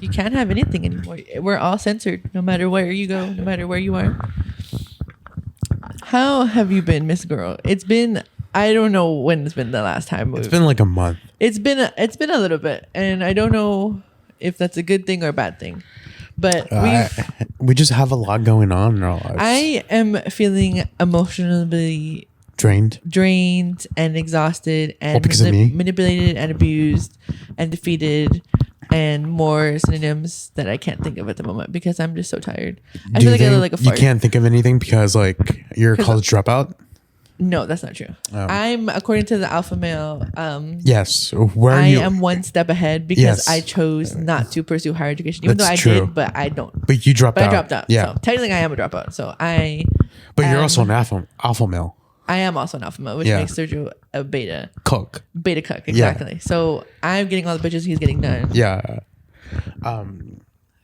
You can't have anything anymore. We're all censored, no matter where you go, no matter where you are. How have you been, Miss Girl? It's been, I don't know when it's been the last time. It's been like a month. It's been a little bit, and I don't know if that's a good thing or a bad thing. But we just have a lot going on in our lives. I am feeling emotionally drained and exhausted and because of me? manipulated and abused and defeated and more synonyms that I can't think of at the moment because I'm just so tired. I feel like I look like a fart. You can't think of anything because like you're a college dropout? No, that's not true. I'm, according to the alpha male, yes. Where are you? I am one step ahead because I chose not to pursue higher education, even though I did, but I don't. But you dropped out. I dropped out. Yeah. So technically I am a dropout. So But you're also an alpha male. I am also an alpha male, which makes Sergio a beta. Cook. Beta cook, exactly. Yeah. So I'm getting all the bitches he's getting done. Yeah.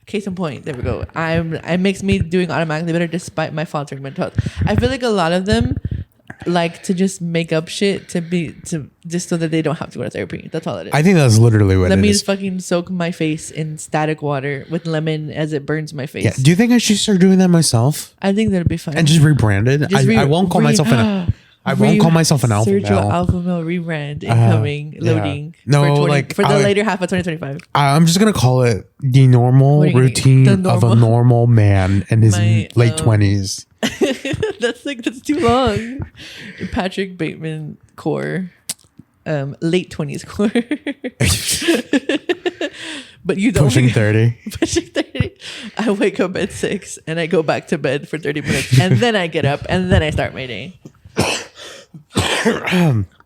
Case in point, there we go. It makes me doing automatically better despite my faltering mental health. I feel like a lot of them like to just make up shit to just so that they don't have to go to therapy. That's all it is. I think that's literally what it is. Let me just fucking soak my face in static water with lemon as it burns my face. Yeah. Do you think I should start doing that myself? I think that'd be fun. And just rebrand it? I won't call myself an alpha Sergio male. Alpha male rebrand incoming, loading. No, for the later half of 2025. I'm just gonna call it the normal routine of a normal man in his late 20s. that's too long. Patrick Bateman core, late 20s core. But you don't pushing 30. Pushing 30. I wake up at 6 and I go back to bed for 30 minutes and then I get up and then I start my day.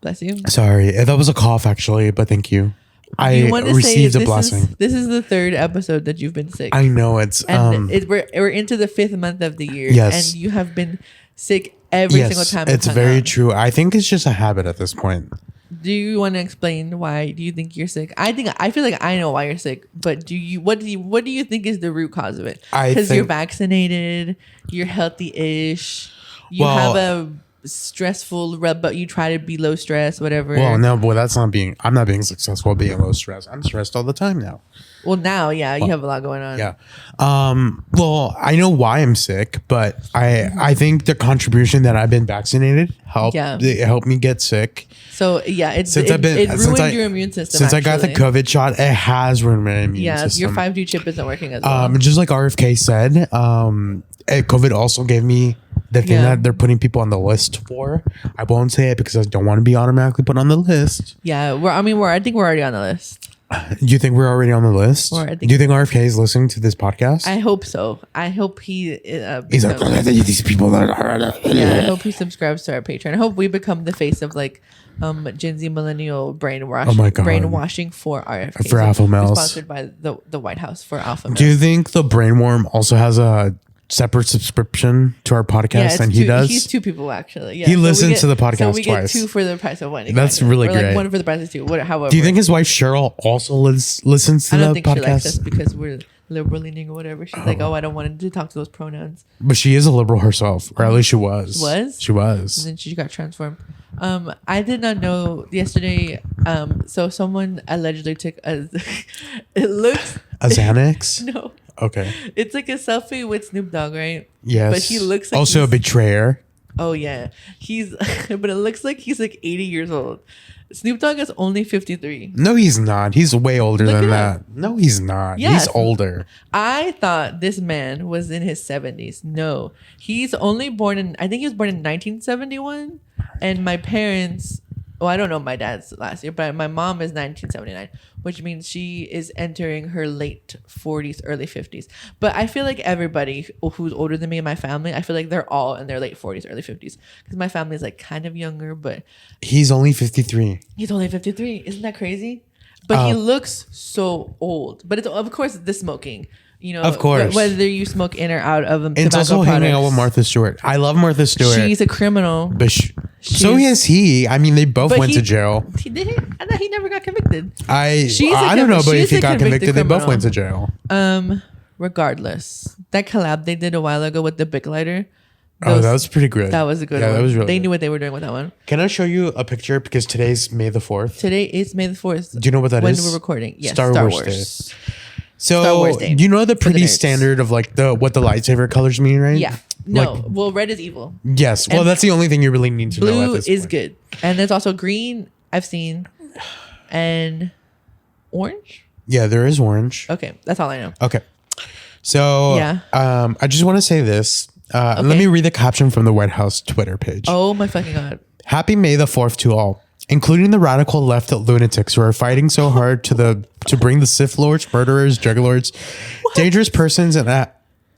Bless you. Sorry, that was a cough actually, but thank you. I received a blessing. This is the 3rd episode that you've been sick. I know it's we're into the 5th month of the year. Yes. And you have been sick every single time. It's very true. I think it's just a habit at this point. Do you want to explain why do you think you're sick? I feel like I know why you're sick, but what do you think is the root cause of it? Because you're vaccinated, you're healthy-ish, you have a stressful but you try to be low stress, whatever. Well, no, boy, I'm not being successful at being low stress. I'm stressed all the time now. Well, now, you have a lot going on. Yeah. Well, I know why I'm sick, but I think the contribution that I've been vaccinated helped. Yeah. It helped me get sick. So yeah, it ruined your immune system. Since I got the COVID shot, it has ruined my immune system. Your 5G chip isn't working as well. Just like RFK said, COVID also gave me the thing that they're putting people on the list for. I won't say it because I don't want to be automatically put on the list. Yeah, I think we're already on the list. Do you think we're already on the list? Do you think RFK is listening to this podcast? I hope so. I hope he. He's like, these people that are. Yeah, I hope he subscribes to our Patreon. I hope we become the face of like Gen Z millennial brainwashing for RFK. For alpha males. Sponsored by the White House for alpha males. Do you think the Brainworm also has a separate subscription to our podcast than he does? He's 2 people actually. Yeah. He listens to the podcast twice. So we get 2 for the price of 1. Exactly. That's really great. Like 1 for the price of 2. However. Do you think his wife Cheryl also listens to the podcast? I don't think she likes us because we're liberal leaning or whatever. She's like, I don't want to talk to those pronouns. But she is a liberal herself, or at least she was. She was. And then she got transformed. I did not know yesterday. So someone allegedly took it looks a Xanax. No. Okay. It's like a selfie with Snoop Dogg, right? Yes. But he looks like also a betrayer. Oh yeah. But it looks like he's like 80 years old. Snoop Dogg is only 53. No, he's not. He's way older than that. No, he's not. Yes. He's older. I thought this man was in his 70s. No. He's only I think he was born in 1971. And my parents, I don't know my dad's last year, but my mom is 1979, which means she is entering her late 40s, early 50s. But I feel like everybody who's older than me in my family, I feel like they're all in their late 40s, early 50s. Because my family is like kind of younger, but... He's only 53. He's only 53. Isn't that crazy? But he looks so old. But it's, of course, the smoking. Of course. Whether you smoke in or out of them. It's also hanging out with Martha Stewart. I love Martha Stewart. She's a criminal. But so is he. I mean, they both went to jail. He did. I thought he never got convicted. I don't know, but if he got convicted, they both went to jail. Regardless, that collab they did a while ago with the Bic lighter. That was pretty good. That was a good one. That was really They knew what they were doing with that one. Can I show you a picture? Because today's May the 4th. Today is May the 4th. Do you know what that is? When we're recording. Yes, Star Wars. Day. Star Wars So Day. you know the for the pretty nerds. standard of like what the lightsaber colors mean, right? Yeah. No. Like- Well, red is evil. Yes. Well, And that's the only thing you really need to know at Blue this is point. good, and there's also green. I've seen, and orange. Yeah, there is orange. Okay, that's all I know. Okay. So Yeah. I just want to say this. Let Okay. me read the caption from the White House Twitter page. Oh my fucking god. Happy May the 4th to all, including the radical left lunatics who are fighting so hard to bring the Sith Lords, murderers, drug lords, dangerous persons,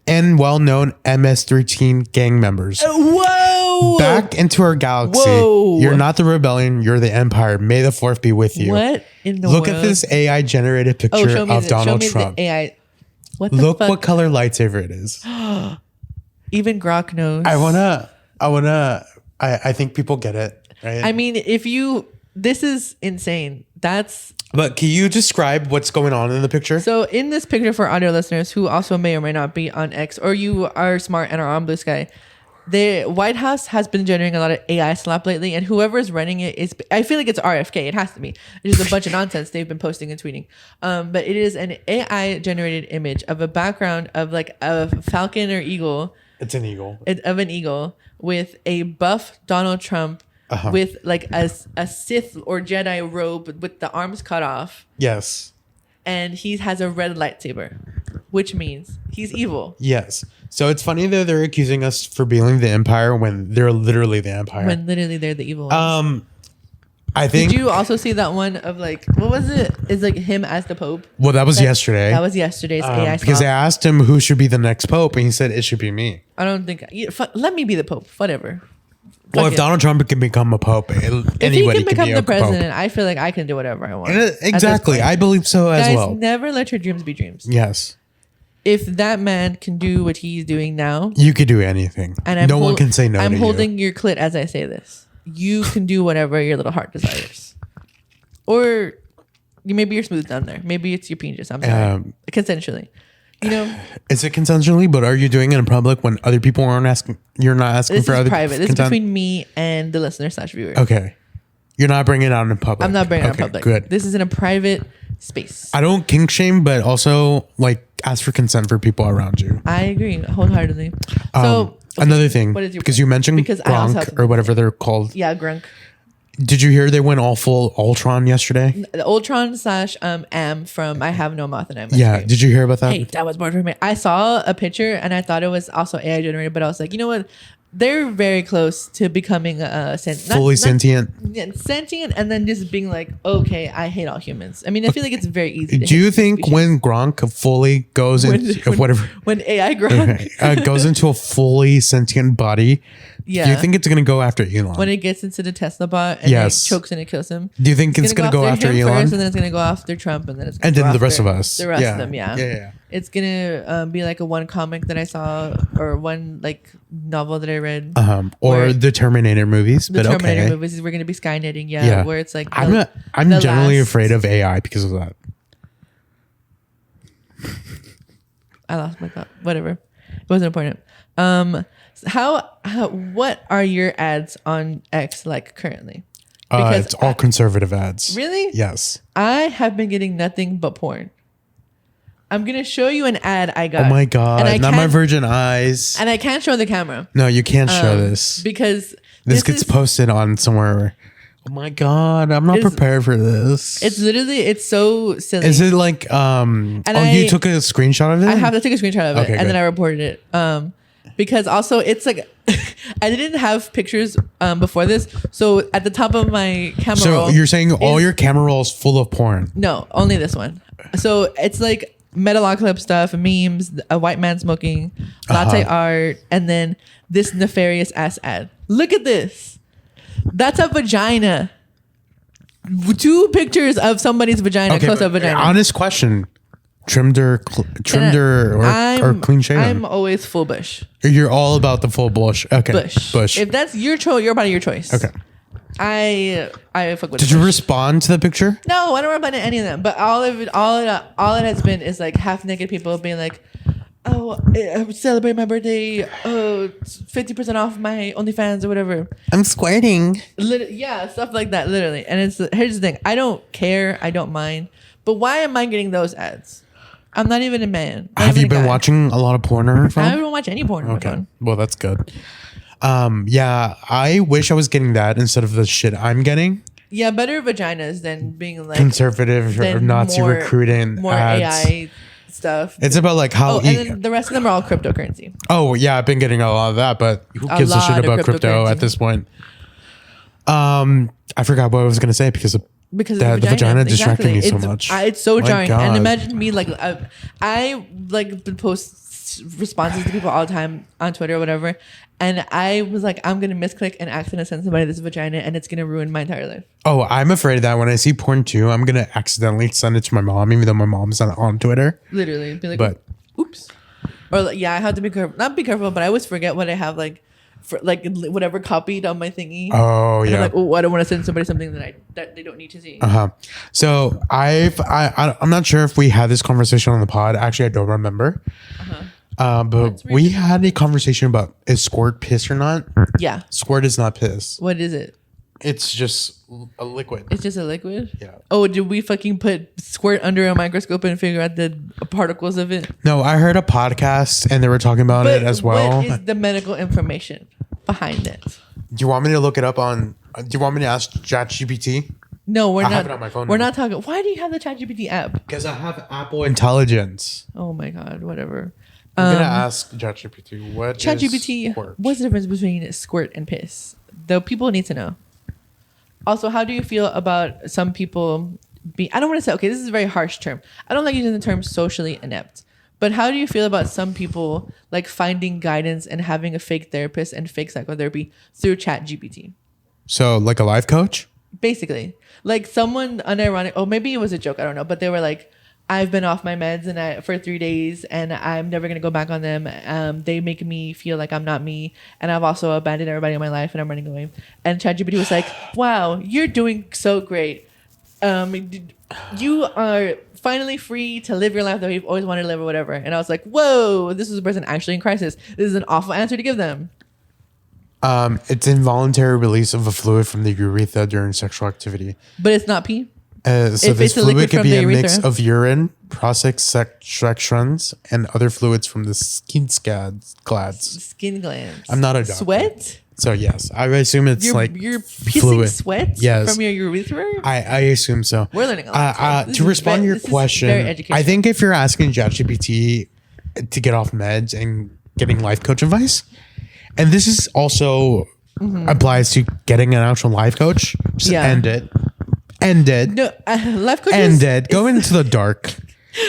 and well-known MS-13 gang members Whoa. back into our galaxy. Whoa. You're not the rebellion, you're the empire. May the 4th be with you. What in the Look world? at this AI generated picture show me of Donald show me Trump. the AI. What the Look fuck? what color lightsaber it is. Even Grok knows. I think people get it, right? I mean, this is insane. But can you describe what's going on in the picture? So in this picture for audio listeners who also may or may not be on X, or you are smart and are on Blue Sky, the White House has been generating a lot of AI slap lately, and whoever is running it is, I feel like it's RFK. It has to be. It's just a bunch of nonsense they've been posting and tweeting. But it is an AI generated image of a background of like a falcon or eagle. It's an eagle. Of an eagle with a buff Donald Trump with like a Sith or Jedi robe with the arms cut off. Yes. And he has a red lightsaber, which means he's evil. Yes. So it's funny that they're accusing us for being the empire when they're literally the empire. When literally they're the evil ones. I think. Did you also see that one of like, what was it? It's like him as the Pope. Well, that was yesterday. That was yesterday's AI because swap. I asked him who should be the next pope, and he said it should be me. I don't think. Let me be the Pope. Whatever. Well, Fuck if it. Donald Trump can become a pope, If anybody he can become be the a president, pope. I feel like I can do whatever I want. And exactly. I believe so as Guys, well. never let your dreams be dreams. Yes. If that man can do what he's doing now, You could do anything. and No one can say no I'm to holding your clit as I say this. You can do whatever your little heart desires, or maybe you're smooth down there. Maybe it's your penis. I'm sorry, consensually. You know, you. Is it consensually? But are you doing it in public when other people aren't asking? You're not asking this for is other private. This is consent? between me and the listener / viewer. Okay. You're not bringing it out in public. I'm not bringing it okay, in public. Good. This is in a private space. I don't kink shame, but also like ask for consent for people around you. I agree wholeheartedly. So Another thing, what is your because you mentioned because I also have Gronk something or whatever they're called. yeah, Grunk. Did you hear they went all full Ultron yesterday? The Ultron / Am from I Have No Mouth and I'm Yeah. Did you hear about that? Hey, that was born for me. I saw a picture and I thought it was also AI generated, but I was like, you know what? They're very close to becoming Fully sentient. sentient, and then just being like, okay, I hate all humans. I mean, I feel like it's very easy. To Do you hate think species. when Gronk fully goes into whatever when AI Gronk, goes into a fully sentient body, do yeah, you think it's gonna go after Elon? when it gets into the Tesla bot and Yes. it chokes and it kills him? Do you think it's gonna go after him Elon? first, and then it's gonna go after Trump, and then it's gonna And go then the after rest of us. The rest Yeah. of them, yeah. Yeah. It's gonna be like a one comic that I saw or one like novel that I read. Or Where- the Terminator movies. The But Terminator okay. movies is we're gonna be Skynetting, Yeah. where it's like I'm the generally last- afraid of AI because of that. I lost my thought. Whatever, it wasn't important. How what are your ads on X like currently? It's all conservative ads. Really? Yes. I have been getting nothing but porn. I'm gonna show you an ad I got. Oh my god! And I Not my can't- virgin eyes. And I can't show the camera No, you can't show this. because This gets is- posted on somewhere. Oh my god! I'm not It's- prepared for this. It's literally it's so silly. Is it like you took a screenshot of it? I have to take a screenshot of it Okay, and good. then I reported it. Because also it's like I didn't have pictures before this, so at the top of my camera So roll you're saying all is- your camera rolls full of porn? No, only this one. So it's like Metalocalypse stuff, memes, a white man smoking, latte art, and then this nefarious ass ad. Look at this. That's a vagina. 2 pictures of somebody's vagina, close up vagina. Honest question: trimmed or clean shaven? I'm always full bush. You're all about the full bush. Okay, Bush. If that's your choice, your body, your choice. Okay. I fuck with. Did you respond to the picture? No, I don't reply to any of them. But all it has been is like half naked people being like, "Oh, I celebrate my birthday. Oh, 50% off my OnlyFans or whatever." I'm squirting. Yeah, stuff like that, literally. And here's the thing: I don't care. I don't mind. But why am I getting those ads? I'm not even a man. Have you been watching a lot of porn on your phone? I haven't watched any porn on my phone. Well, that's good. Yeah, I wish I was getting that instead of the shit I'm getting. Yeah, better vaginas than being like conservative or Nazi recruiting more ads. AI stuff. It's about like how. And then the rest of them are all cryptocurrency. Oh yeah, I've been getting a lot of that, but who gives a shit about crypto at this point? I forgot what I was gonna say because of the vagina distracted me so much. It's so jarring. And imagine me like I like post responses to people all the time on Twitter or whatever, and I was like, I'm gonna misclick and accidentally send somebody this vagina, and it's gonna ruin my entire life. Oh, I'm afraid of that when I see porn too. I'm gonna accidentally send it to my mom, even though my mom's not on Twitter. Literally, be like, but oops. Or like, yeah, I have to be careful. Not be careful, but I always forget what I have like. For like whatever copied on my thingy. Oh yeah. I'm like, oh, I don't want to send somebody something that they don't need to see. So I'm not sure if we had this conversation on the pod. Actually, I don't remember. But we had a conversation about is squirt piss or not? Yeah. Squirt is not piss. What is it? It's just a liquid. It's just a liquid? Yeah. Oh, did we fucking put squirt under a microscope and figure out the particles of it? No, I heard a podcast and they were talking about it as well. What is the medical information behind it? Do you want me to look it up on? Do you want me to ask ChatGPT? No, we're not. I have it on my phone. We're not talking. Why do you have the ChatGPT app? Because I have Apple Intelligence. Oh my god, whatever. I'm gonna ask ChatGPT what ChatGPT. What's the difference between squirt and piss? Though people need to know. Also, how do you feel about some people I don't want to say, okay, this is a very harsh term. I don't like using the term socially inept. But how do you feel about some people like finding guidance and having a fake therapist and fake psychotherapy through ChatGPT? So like a life coach? Basically. Like someone unironic, oh, maybe it was a joke, I don't know. But they were like, I've been off my meds for 3 days and I'm never going to go back on them. They make me feel like I'm not me. And I've also abandoned everybody in my life and I'm running away. And ChatGPT was like, wow, you're doing so great. You are finally free to live your life that you've always wanted to live or whatever. And I was like, whoa, this is a person actually in crisis. This is an awful answer to give them. It's involuntary release of a fluid from the urethra during sexual activity. But it's not pee? So this fluid could be a mix of urine, prostate secretions, and other fluids from the skin glands. Skin glands. I'm not a doctor. Sweat? So yes, I assume it's you're pissing fluid. Sweat yes. from your urethra? I assume so. We're learning a lot. To respond to your question, I think if you're asking ChatGPT to get off meds and getting life coach advice, and this is also applies to getting an actual life coach, just end it. End it. No, life coaches. End it. Go into the dark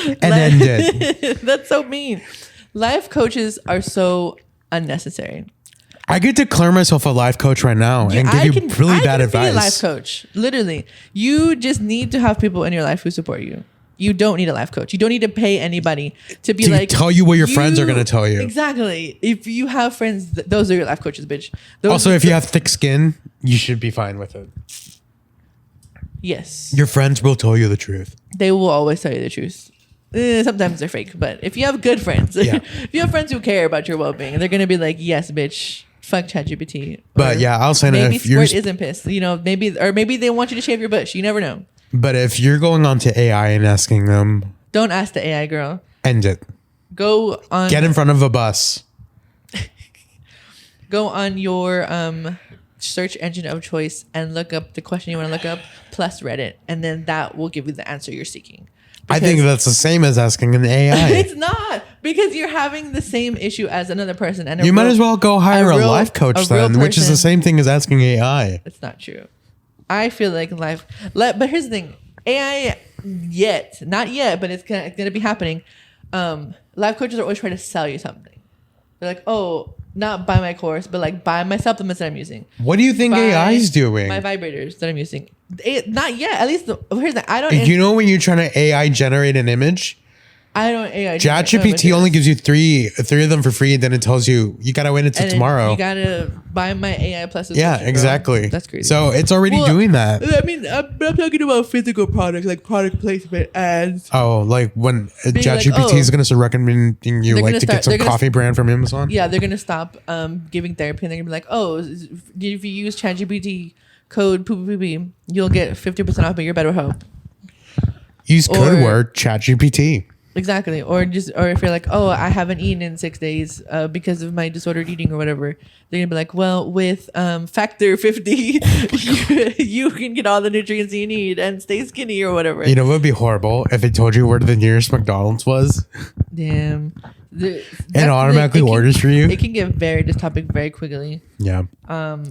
and end it. That's so mean. Life coaches are so unnecessary. I could declare myself a life coach right now and give you really bad advice. Be a life coach, literally. You just need to have people in your life who support you. You don't need a life coach. You don't need to pay anybody to tell you what your friends are going to tell you. Exactly. If you have friends, those are your life coaches, bitch. Also, if you have thick skin, you should be fine with it. Yes. Your friends will tell you the truth. They will always tell you the truth. Sometimes they're fake, but if you have good friends, if you have friends who care about your well-being, they're going to be like, yes, bitch, fuck ChatGPT. But yeah, I'll say maybe squirt isn't pissed. You know, maybe they want you to shave your bush. You never know. But if you're going on to AI and asking them, don't ask the AI girl. End it. Go on. Get in front of a bus. Go on your search engine of choice and look up the question you want to look up plus Reddit, and then that will give you the answer you're seeking. I think that's the same as asking an AI. It's not, because you're having the same issue as another person, and you might as well go hire a life coach then, which is the same thing as asking AI. It's not true. I feel like but here's the thing: AI not yet, but it's gonna be happening. Life coaches are always trying to sell you something. They're like, oh, not buy my course, but like buy my supplements that I'm using. What do you think AI is doing? My vibrators that I'm using. Not yet. At least here's the I don't. You know when you're trying to AI generate an image? I don't AI. ChatGPT only gives you three of them for free, and then it tells you gotta wait until tomorrow. You gotta buy my AI plus. Yeah, exactly. Bro. That's crazy. So it's already doing that. I mean, I'm talking about physical products, like product placement ads. Oh, like when ChatGPT is gonna start recommending you to get some coffee brand from Amazon. Yeah, they're gonna stop giving therapy, and they're gonna be like, oh, if you use ChatGPT code you'll get 50% off, but you're better hope. Use code word ChatGPT. Exactly. Or if you're like, oh, I haven't eaten in 6 days because of my disordered eating or whatever, they're gonna be like, well, with factor 50, you can get all the nutrients you need and stay skinny or whatever. You know what would be horrible if they told you where the nearest McDonald's was Damn. and automatically orders for you. It can get very dystopic very quickly. Yeah. Oh,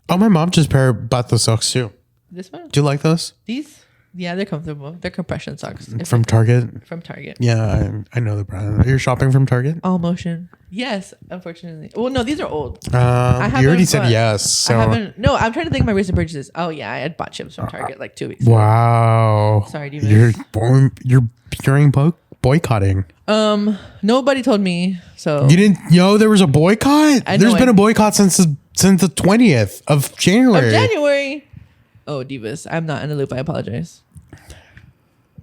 my mom just bought those socks too. This one? Do you like those? These? Yeah, they're comfortable. They're compression socks. From Target? From Target. Yeah, I know the brand. You're shopping from Target? All Motion. Yes, unfortunately. Well, no, these are old. You already said yes. So. I haven't. No, I'm trying to think of my recent purchases. Oh, yeah, I had bought chips from Target like 2 weeks ago. Wow. Sorry, Divas. You're boycotting. Nobody told me, so. You didn't know there was a boycott? There's been a boycott since the 20th of January. Oh, Divas. I'm not in the loop. I apologize.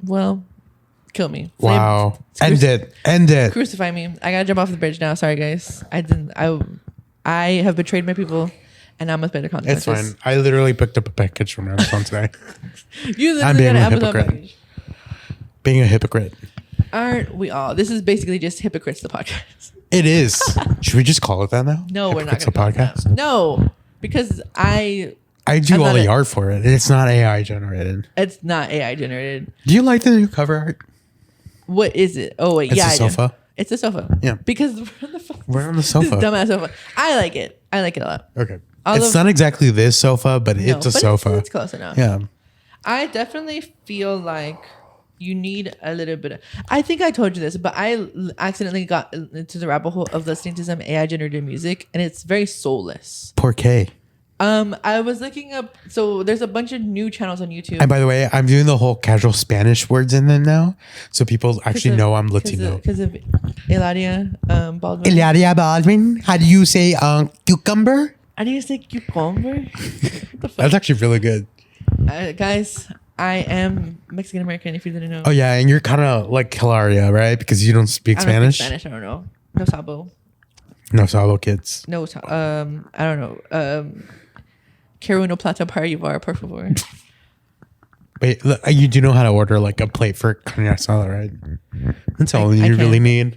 Well, kill me. Wow. End it. Crucify me. I gotta jump off the bridge now. Sorry, guys. I have betrayed my people, and I must bear the consequences. It's fine. I literally picked up a package from Amazon today. You literally got an Amazon package. Being a hypocrite. Aren't we all? This is basically just Hypocrites, the podcast. It is. Should we just call it that now? No, we're not. Hypocrites, the podcast? No, because I do all the art for it. It's not AI generated. It's not AI generated. Do you like the new cover art? What is it? Oh wait, it's a sofa. It's a sofa. Yeah. Because we're on the sofa. This dumbass sofa. I like it. I like it a lot. Okay. It's not exactly this sofa, but it's a sofa. It's close enough. Yeah. I definitely feel like you need a little bit of. I think I told you this, but I accidentally got into the rabbit hole of listening to some AI generated music, and it's very soulless. Por qué? I was looking up. So there's a bunch of new channels on YouTube. And by the way, I'm doing the whole casual Spanish words in them now, so people actually know I'm Latino. Because of Eladia Baldwin. Eladia Baldwin. How do you say cucumber? How do you say cucumber? What the fuck? That's actually really good. Guys, I am Mexican American. If you didn't know. Oh yeah, and you're kind of like Hilaria, right? Because you don't speak Spanish. I don't know. No sabo. No sabo, kids. No. I don't know. Quiero una plata para llevar, por favor. Wait, look, you do know how to order like a plate for carne asada, right? That's all you really need.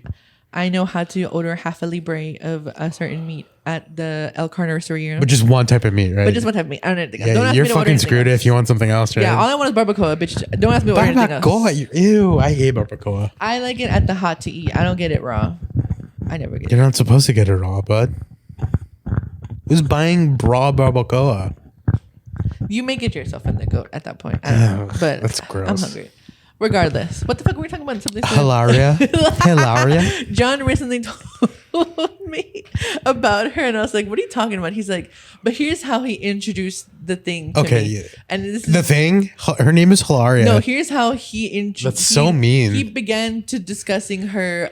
I know how to order half a libre of a certain meat at the El Carniceria. But just one type of meat, right? But just one type of meat. I don't know. Yeah, don't ask you're me to fucking screwed if you want something else, right? Yeah, all I want is barbacoa, bitch. Don't ask me to order anything else. Barbacoa? Ew, I hate barbacoa. I like it at the hot to eat. I don't get it raw. I never get it. You're not supposed to get it raw, bud. Who's buying raw barbacoa? You may get yourself in the goat at that point. I don't know, but that's gross. I'm hungry. Regardless, what the fuck were we talking about? Something Hilaria. Hilaria. John recently told me about her, and I was like, "What are you talking about?" He's like, "But here's how he introduced the thing." To me. Yeah. And this is the thing. Her name is Hilaria. No, here's how he introduced. That's so mean. He began to discussing her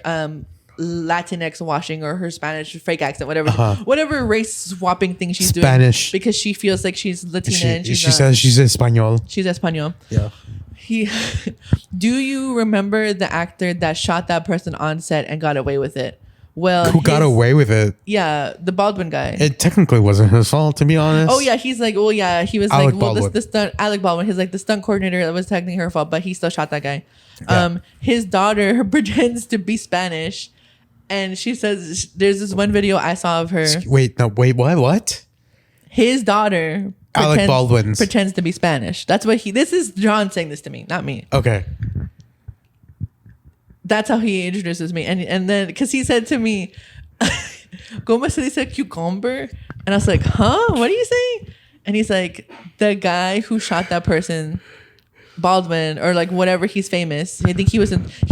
Latinx washing or her Spanish fake accent, whatever race swapping thing she's doing, because she feels like she's Latina and she says she's Espanol. She's Espanol. Yeah. Do you remember the actor that shot that person on set and got away with it? Well, who got away with it? Yeah, the Baldwin guy. It technically wasn't his fault, to be honest. Oh yeah, he's like, he was Alec like, well, Baldwin. the stunt, Alec Baldwin. He's like the stunt coordinator. That was technically her fault, but he still shot that guy. Yeah. His daughter pretends to be Spanish, and she says, "There's this one video I saw of her." Wait, what? His daughter. Alec Baldwin pretends to be Spanish. That's what this is John saying this to me, not me. Okay. That's how he introduces me. And then, because he said to me, "Como se dice cucumber?" And I was like, huh? What are you saying? And he's like, the guy who shot that person, Baldwin, or like whatever, he's famous. I think he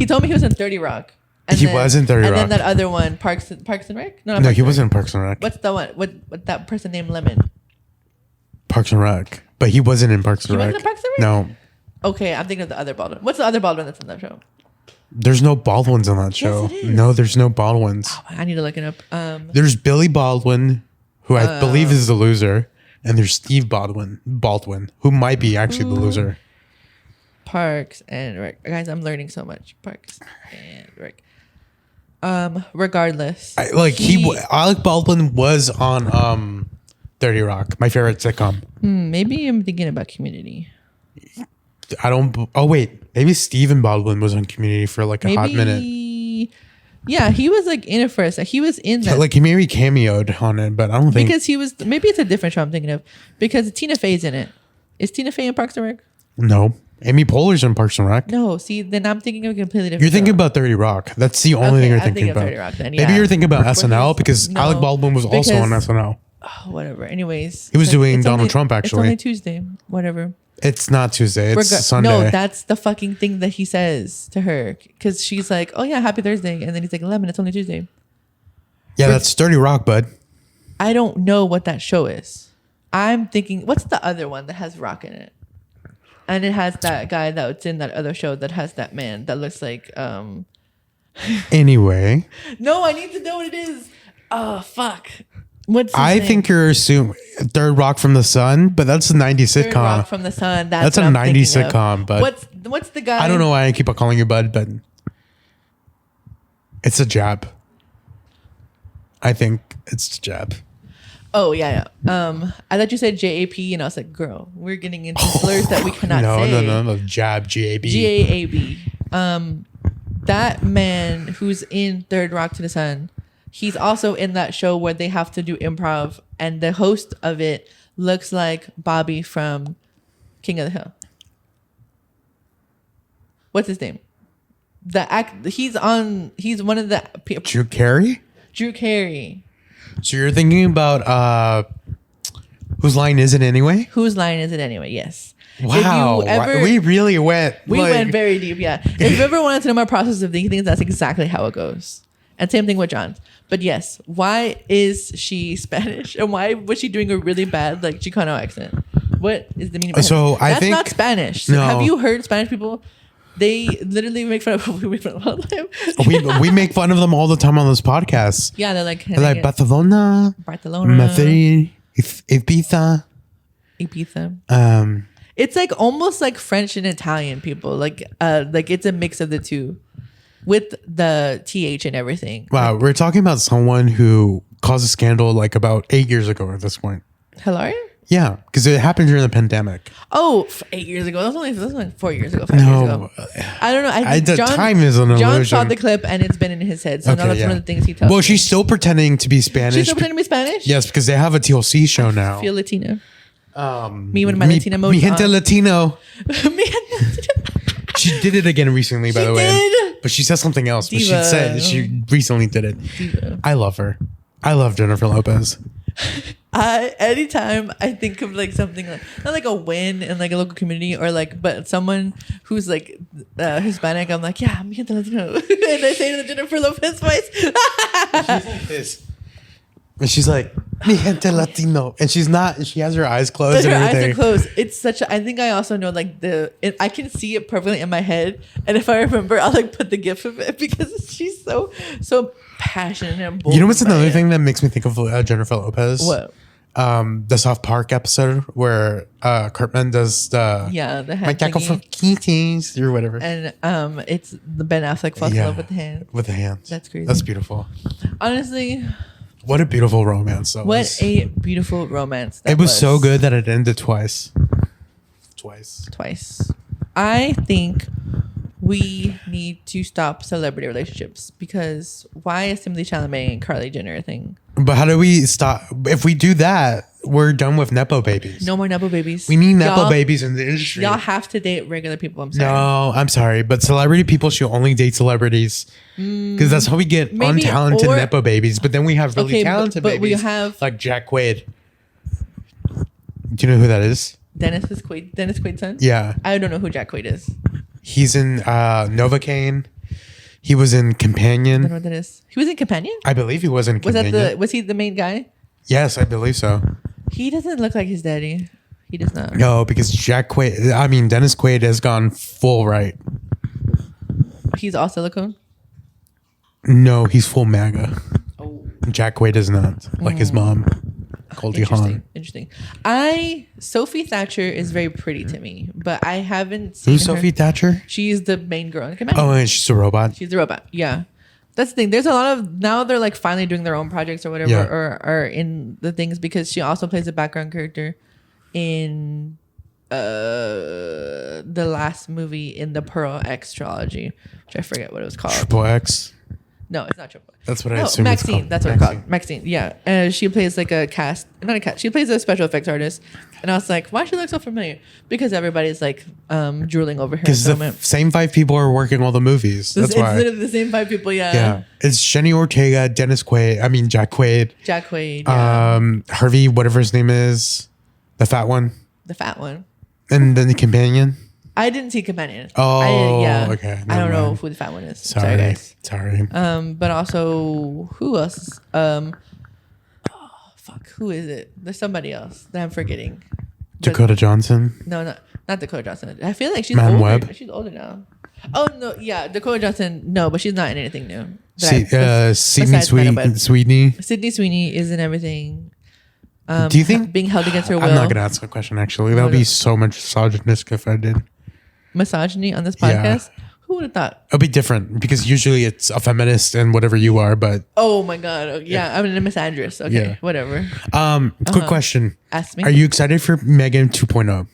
told me he was in 30 Rock. And he was in 30 Rock. And then that other one, Parks and Rec? No, he wasn't in Parks and Rec. What's the one? What that person named Lemon? Parks and Rec. But he wasn't in Parks and Rec. He wasn't in Parks and Rec? No. Okay, I'm thinking of the other Baldwin. What's the other Baldwin that's in that show? There's no Baldwins on that show. Yes, it is. No, there's no Baldwins. Oh, I need to look it up. There's Billy Baldwin, who I believe is the loser, and there's Steve Baldwin, who might be actually the loser. Parks and Rec. Guys, I'm learning so much. Parks and Rec. Regardless. Alec Baldwin was on 30 Rock, my favorite sitcom. Maybe I'm thinking about Community. I don't. Oh wait, maybe Stephen Baldwin was on Community for like a hot minute. Yeah, he was like in it first. Like, he was in that. Like he maybe cameoed on it, but I don't think because he was. Maybe it's a different show I'm thinking of because Tina Fey's in it. Is Tina Fey in Parks and Rec? No, Amy Poehler's in Parks and Rec. No, see, then I'm thinking of a completely different. You're thinking show. about 30 Rock. That's the only thing you're thinking about. 30 Rock, then, Maybe you're thinking about SNL because Alec Baldwin was also on SNL. Oh, whatever. Anyways, he was doing Donald only, Trump. Actually, it's only Tuesday. Whatever. It's not Tuesday. It's Sunday. No, that's the fucking thing that he says to her because she's like, "Oh yeah, happy Thursday," and then he's like, "Lemon, it's only Tuesday." Yeah, that's 30 Rock, bud. I don't know what that show is. I'm thinking, what's the other one that has Rock in it? And it has that guy that's in that other show that has that man that looks like. Anyway. No, I need to know what it is. Oh fuck. What's I name? think you're assuming Third Rock from the Sun, but that's a 90s Third sitcom. Rock from the Sun. That's a what I'm 90s thinking of. sitcom, but what's the guy? I don't know why I keep on calling you bud, but it's a jab. I think it's a jab. Oh yeah. I thought you said JAP, and I was like, girl, we're getting into slurs that we cannot say. No. Jab, JAB. JAB. That man who's in Third Rock to the Sun, he's also in that show where they have to do improv, and the host of it looks like Bobby from King of the Hill. What's his name? He's one of the Drew Carey? Drew Carey. So you're thinking about Whose Line Is It Anyway? Whose Line Is It Anyway? Yes. Wow. We really went. We went very deep, yeah. If you ever wanted to know my process of thinking, that's exactly how it goes. And same thing with John's. But yes, why is she Spanish? And why was she doing a really bad like Chicano accent? What is the meaning behind So it? I That's think not Spanish. So no. Have you heard Spanish people? They literally make fun of all the time. we make fun of them all the time on this podcast. Yeah, they're like Barcelona, Madrid, Ibiza. It's like almost like French and Italian people. Like it's a mix of the two, with the TH and everything. Wow, we're talking about someone who caused a scandal like about 8 years ago at this point. Hilaria? Yeah, because it happened during the pandemic. Oh, 8 years ago. That was only 4 years ago. 5 years ago. I don't know. I think time is an illusion. John saw the clip and it's been in his head. So now that's one of the things he tells me. Well, she's still pretending to be Spanish. She's still pretending to be Spanish? Yes, because they have a TLC show now. I feel Latina. Me with my Latina mode. Mi gente Latino. Mi gente. She did it again recently, by the way. Did? But she said something else. Diva. But she said she recently did it. Diva. I love her. I love Jennifer Lopez. Anytime I think of like something like not like a win in like a local community or like but someone who's like Hispanic, I'm like, yeah, mi gente Latino. And I say it in the Jennifer Lopez voice. She's like this. And she's like, mi gente Latino. And she's not, she has her eyes closed. Her and eyes everything. are closed. It's such a, I think I also know like I can see it perfectly in my head. And if I remember, I'll like put the gif of it because she's so passionate and bold. You know what's another thing that makes me think of Jennifer Lopez? What? The South Park episode where Cartman does the hand my taco for kitties or whatever. And it's the Ben Affleck falls in love with the hand. With the hands. That's crazy. That's beautiful. Honestly, what a beautiful romance that was. What a beautiful romance that it was so good that it ended twice. Twice. I think we need to stop celebrity relationships because why is Timothy Chalamet and Kylie Jenner a thing? But how do we stop? If we do that, we're done with Nepo babies. No more Nepo babies. We need Nepo babies in the industry. Y'all have to date regular people. I'm sorry. No, I'm sorry. But celebrity people should only date celebrities. Because that's how we get untalented Nepo babies. But then we have really talented babies. But we have like Jack Quaid. Do you know who that is? Dennis Quaid's son? Yeah. I don't know who Jack Quaid is. He's in Novocaine. He was in Companion. I don't know what that is. He was in Companion? I believe he was in Companion. Was he the main guy? Yes, I believe so. He doesn't look like his daddy. He does not. No, because Dennis Quaid has gone full right. He's all silicone? No, he's full MAGA. Oh. Jack Quaid is not, like his mom. Goldie Hawn. Interesting. Sophie Thatcher is very pretty to me, but I haven't seen Who's Sophie Thatcher? She's the main girl in Companion. Oh, and she's a robot. She's a robot. Yeah. That's the thing. There's a lot of now they're like finally doing their own projects or whatever or in the things because she also plays a background character in the last movie in the Pearl X trilogy, which I forget what it was called. Triple X. No, it's not Triple X. That's what I assume it's Maxine. called. That's what it's called. Maxine. Yeah. She plays like a cast, not a cast. She plays a special effects artist. And I was like, why does she look so familiar? Because everybody's like drooling over her. Because the same 5 people are working all the movies. That's why. It's literally the same 5 people. Yeah. Yeah. It's Jenny Ortega, Dennis Quaid. I mean, Jack Quaid. Jack Quaid. Yeah. Harvey, whatever his name is. The fat one. The fat one. And then the companion. I didn't see Companion. Oh, yeah. okay. I don't know who the fat one is. Sorry guys. Sorry. But also, who else? Fuck. Who is it? There's somebody else that I'm forgetting. Dakota Johnson. No, not Dakota Johnson. I feel like she's Man older. Webb. She's older now. Oh no, yeah, Dakota Johnson. No, but she's not in anything new. Sydney Sweeney. Sydney Sweeney is in everything. Do you think being held against her will? I'm not gonna ask a question. Actually, that would be so much misogynistic if I did. Misogyny on this podcast. Yeah. Who would have thought? It'll be different because usually it's a feminist and whatever you are, but oh my god, yeah, I'm a misandrist. Okay, Yeah. whatever. Quick question. Ask me. Are you excited for Megan 2.0?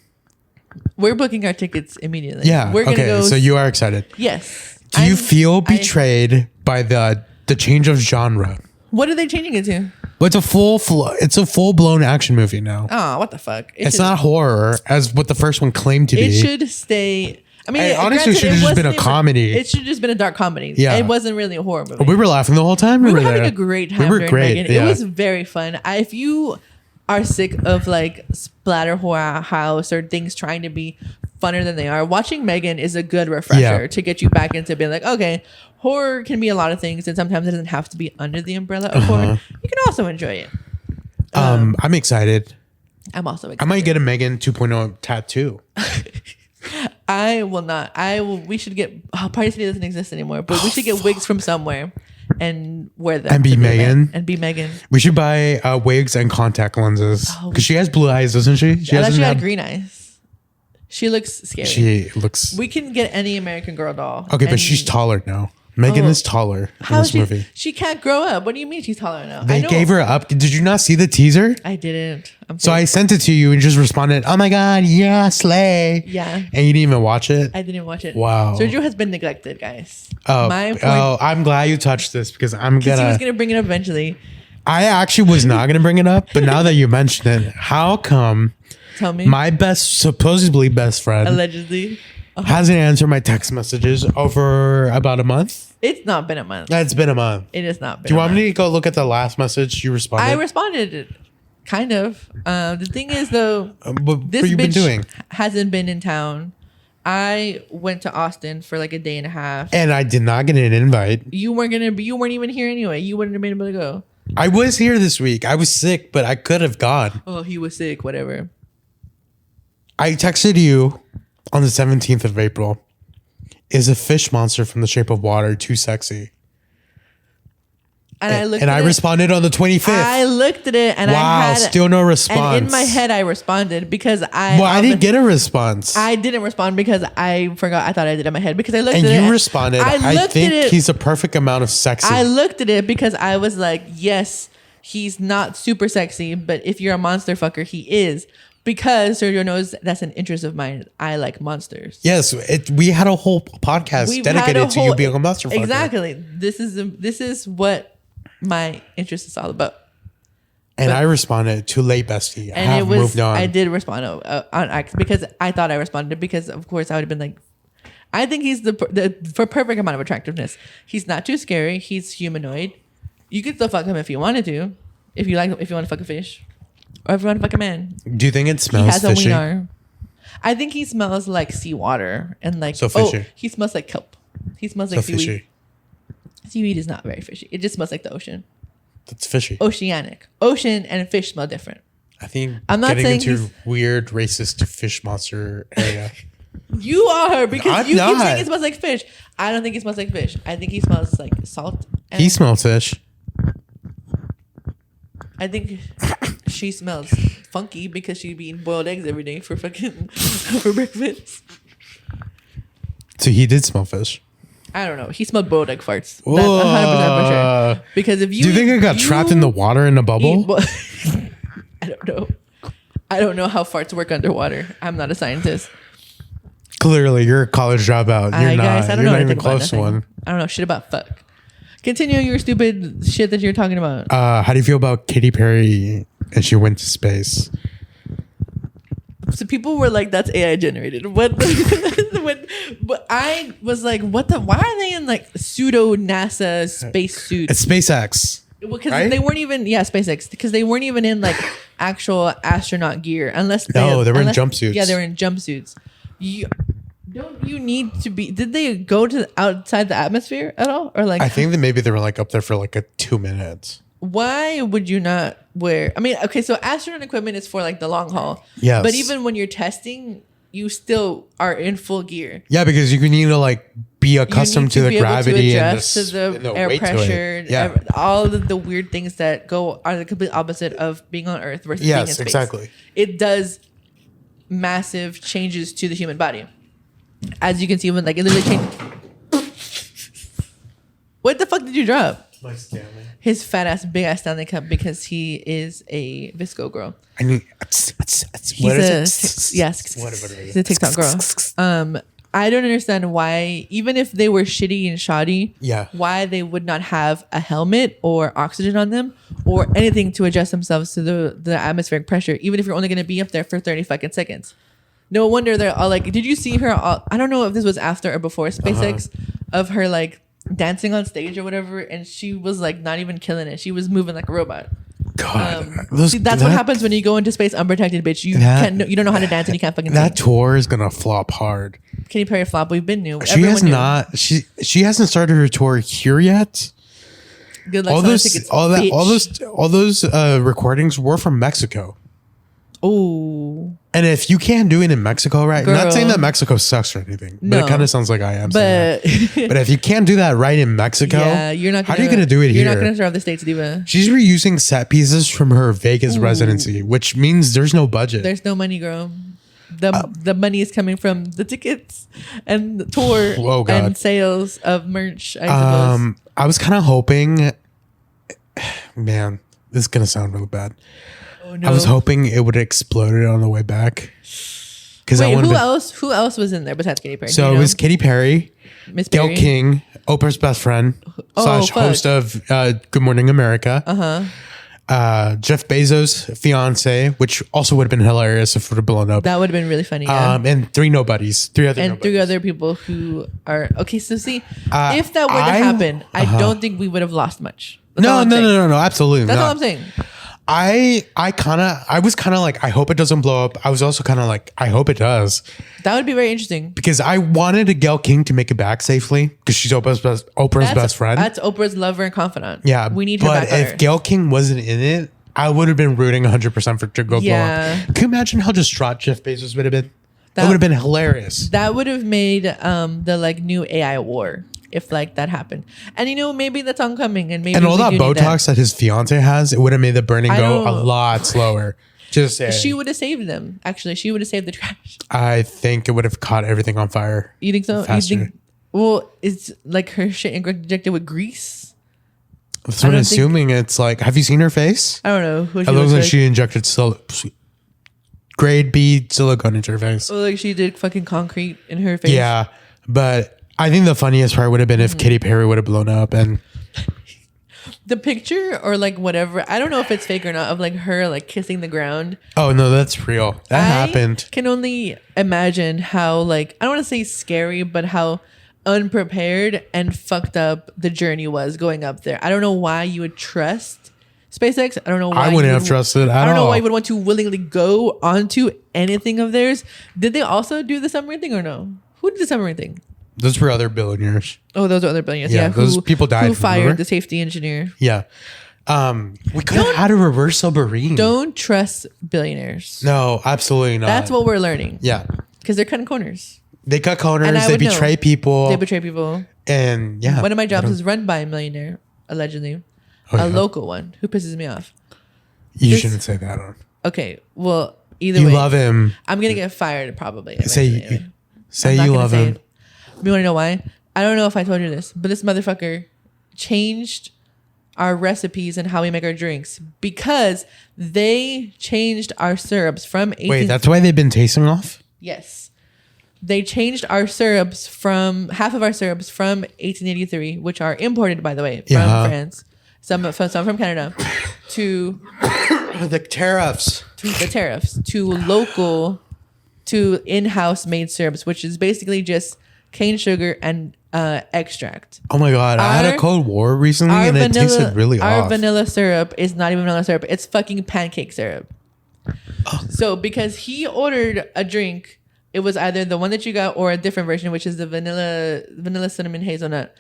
We're booking our tickets immediately. Yeah. We're gonna go. So you are excited. Yes. Do you feel betrayed by the change of genre? What are they changing it to? Well, it's a full blown action movie now. Oh, what the fuck? It's not horror as what the first one claimed to be. It should stay. I mean, honestly, it should have just been a comedy. It should have just been a dark comedy. Yeah. It wasn't really a horror movie. We were laughing the whole time. We were having a great time. We were during great. Megan. Yeah. It was very fun. If you are sick of like splatter horror house or things trying to be funner than they are, watching Megan is a good refresher to get you back into being like, okay, horror can be a lot of things, and sometimes it doesn't have to be under the umbrella of horror. You can also enjoy it. I'm excited. I'm also excited. I might get a Megan 2.0 tattoo. I will not. We should get. Party City doesn't exist anymore, but we should get wigs from somewhere and wear them. And be Megan. And be Megan. We should buy wigs and contact lenses because she has blue eyes, doesn't she? I thought she had green eyes. She looks scary. She looks. We can get any American Girl doll. Okay, but she's taller now. Megan is taller in this movie. She can't grow up. What do you mean she's taller now? They gave her up. Did you not see the teaser? I didn't. So I sent it to you and just responded, "Oh my god, yeah, slay." Yeah. And you didn't even watch it. I didn't watch it. Wow. Sergio has been neglected, guys. Oh, My point, I'm glad you touched this because he was gonna bring it up eventually. I actually was not gonna bring it up, but now that you mentioned it, how come? Tell me. My supposedly best friend Allegedly. hasn't answered my text messages over about a month. It's not been a month. It's been a month. It has not been. Do you want me to go look at the last message you responded? I responded, kind of. The thing is, though, what this you bitch been doing? Hasn't been in town. I went to Austin for like a day and a half. And I did not get an invite. You weren't even here anyway. You wouldn't have been able to go. I was here this week. I was sick, but I could have gone. Oh, he was sick. Whatever. I texted you on the 17th of April. Is a fish monster from The Shape of Water too sexy? And I looked. And at I it. responded on the 25th. I looked at it and wow, still no response. And in my head, I responded because I didn't get a response. I didn't respond because I forgot. I thought I did in my head because I looked at it. And you responded. I think he's a perfect amount of sexy. I looked at it because I was like, yes, he's not super sexy, but if you're a monster fucker, he is. Because Sergio knows that's an interest of mine. I like monsters. Yes, we had a whole podcast dedicated to you being a monster fucker. Exactly. This is what my interest is all about. And I responded, too late, bestie. I and have moved on. I did respond on X because I thought I responded because, of course, I would have been like, I think he's the for perfect amount of attractiveness. He's not too scary. He's humanoid. You could still fuck him if you wanted to. If you want to fuck a fish. Or if you want to fuck a man. Do you think it smells he has fishy? A wiener. I think he smells like seawater and like fishy. He smells like kelp. He smells like seaweed. Fishy. Seaweed is not very fishy. It just smells like the ocean. That's fishy. Oceanic. Ocean and fish smell different. I think I'm not getting saying into weird racist fish monster area. You are because I'm you not. keep saying it smells like fish. I don't think it smells like fish. I think he smells like salt. He smells fish. I think she smells funky because she'd be eating boiled eggs every day for fucking for breakfast. So he did smell fish. I don't know. He smelled boiled egg farts. That's 100% for sure. Because if you do you think I got trapped in the water in a bubble? I don't know. I don't know how farts work underwater. I'm not a scientist. Clearly, you're a college dropout. You're not. Guys, I don't you're know not even anything about close to nothing. one. I don't know shit about fuck. Continue your stupid shit that you're talking about. How do you feel about Katy Perry and she went to space? So people were like, "That's AI generated." What? But I was like, "What the? Why are they in like pseudo NASA space suits?" It's SpaceX. Because right? they weren't even SpaceX, because they weren't even in like actual astronaut gear unless they were in jumpsuits. Yeah, they were in jumpsuits. Don't you need to be? Did they go to outside the atmosphere at all, or like? I think that maybe they were like up there for like 2 minutes. Why would you not wear? I mean, okay, so astronaut equipment is for like the long haul. Yes. But even when you're testing, you still are in full gear. Yeah, because you need to like be accustomed to the gravity and to the air weight pressure. Yeah. All of the weird things that are the complete opposite of being on Earth versus being in space. Exactly. It does massive changes to the human body. As you can see, when like it literally changed. What the fuck did you drop? My Stanley. His fat ass, big ass Stanley cup, because he is a Visco girl. I mean, He's a TikTok girl. I don't understand why, even if they were shitty and shoddy, why they would not have a helmet or oxygen on them or anything to adjust themselves to the atmospheric pressure, even if you're only going to be up there for 30 fucking seconds. No wonder they're all like, did you see her? I don't know if this was after or before SpaceX, of her like dancing on stage or whatever, and she was like not even killing it. She was moving like a robot. God, see, that's what happens when you go into space unprotected, bitch. You don't know how to dance and you can't fucking that sing. tour is gonna flop hard. Katy Perry flop. We've been new. She has not. She hasn't started her tour here yet. Good luck. All those recordings were from Mexico. Oh. And if you can't do it in Mexico, right? Girl. Not saying that Mexico sucks or anything, but it kind of sounds like I am. But but if you can't do that right in Mexico, you're not. How are you going to do it here? You're not going to serve the States, diva. She's reusing set pieces from her Vegas residency, which means there's no budget. There's no money, girl. The money is coming from the tickets and the tour and sales of merch. I suppose. I was kind of hoping. Man, this is going to sound really bad. Oh, no. I was hoping it would have exploded on the way back. Wait, who else was in there besides Katy Perry? So it was Katy Perry, Miss Gayle Perry? King, Oprah's best friend / host of Good Morning America. Jeff Bezos' fiance, which also would have been hilarious if it would have blown up. That would have been really funny. Yeah. And three other people who are okay. So see, if that were to happen, I don't think we would have lost much. No, absolutely. That's all I'm saying. I was kind of like, I hope it doesn't blow up. I was also kind of like, I hope it does. That would be very interesting. Because I wanted Gayle King to make it back safely because she's Oprah's best friend. That's Oprah's lover and confidant. Yeah. We need her back. But if Gayle King wasn't in it, I would have been rooting 100% for it to go blow up. Can you imagine how distraught Jeff Bezos would have been? That would have been hilarious. That would have made the like new AI war. If like that happened, and maybe that's oncoming, and maybe all that Botox that his fiance has, it would have made the burning go a lot slower. Just saying. She would have saved them. Actually, she would have saved the trash. I think it would have caught everything on fire. You think so? Faster. You think? Well, it's like her shit injected with grease. That's what I'm assuming. It's like, have you seen her face? I don't know. It looks like she injected grade B silicone into her face. Oh, like she did fucking concrete in her face. Yeah, but. I think the funniest part would have been if Katy Perry would have blown up and the picture or like whatever. I don't know if it's fake or not of like her like kissing the ground. Oh no, that's real. That happened. Can only imagine how like I don't want to say scary, but how unprepared and fucked up the journey was going up there. I don't know why you would trust SpaceX. I don't know why I wouldn't have trusted. I don't know why you would want to willingly go onto anything of theirs. Did they also do the submarine thing or no? Who did the submarine thing? Those were other billionaires. Oh, those are other billionaires. Yeah, those people died. Who fired the safety engineer? Yeah. We could have had a reverse submarine. Don't trust billionaires. No, absolutely not. That's what we're learning. Yeah. Because they're cutting corners. They cut corners. They betray people. They betray people. And yeah. One of my jobs is run by a millionaire, allegedly. A local one who pisses me off. You shouldn't say that on. Okay. Well, either way. You love him. I'm going to get fired probably. Say you love him. You want to know why? I don't know if I told you this, but this motherfucker changed our recipes and how we make our drinks because they changed our syrups from 18- Wait, that's why they've been tasting off? Yes. They changed our syrups from half of our syrups from 1883, which are imported, by the way, from France. Some from Canada to the tariffs. To local, to in-house made syrups, which is basically just cane sugar and extract. Oh my God. I had a Cold War recently and it tasted really off. Our vanilla syrup is not even vanilla syrup. It's fucking pancake syrup. So because he ordered a drink, it was either the one that you got or a different version, which is the vanilla cinnamon hazelnut.